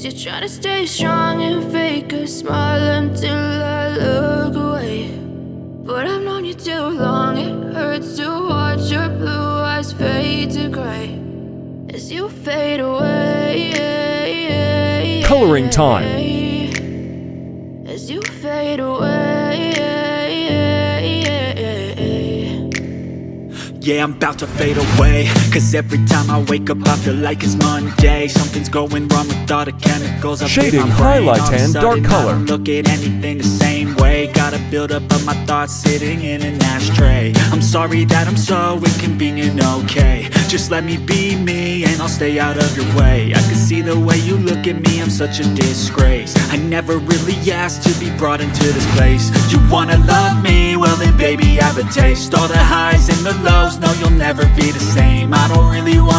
Guess you're trying to stay strong and fake a smile until I look away. But I've known you too long, it hurts to watch your blue eyes fade to gray as you fade away. Coloring time. As you fade away. Yeah, I'm about to fade away, cause every time I wake up I feel like it's Monday. Something's going wrong with all the chemicals up Shading, in my brain. highlight, All of a and dark sudden, color. I don't look at anything the same way. Got a buildup of my thoughts sitting in an ashtray. I'm sorry that I'm so inconvenient, okay. Just let me be me and I'll stay out of your way. I can see the way you look at me, I'm such a disgrace. I never really asked to be brought into this place. You wanna love me? Well then baby, have a taste. All the highs and the lows, no, you'll never be the same. I don't really want